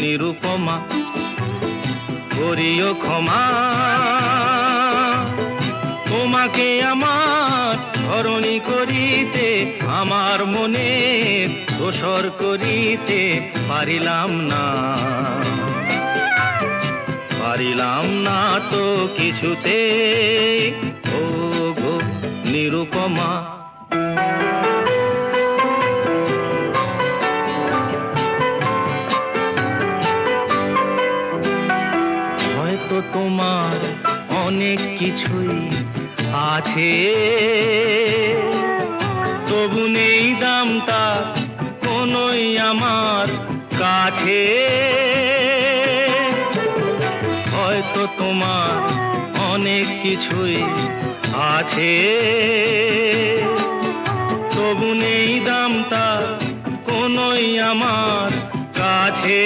নিরুপমা করিও ক্ষমা। তোমাকে আমার ধরণী করিতে আমার মনে দোসর করিতে পারিলাম না, পারিলাম না তো কিছুতে ও গো নিরুপমা। হয়তো তোমার অনেক কিছুই আছে, তবু নেই দামটা কোনোই আমার কাছে। হয়তো তোমার অনেক কিছুই আছে, তবু নেই দামটা কোনোই আমার কাছে।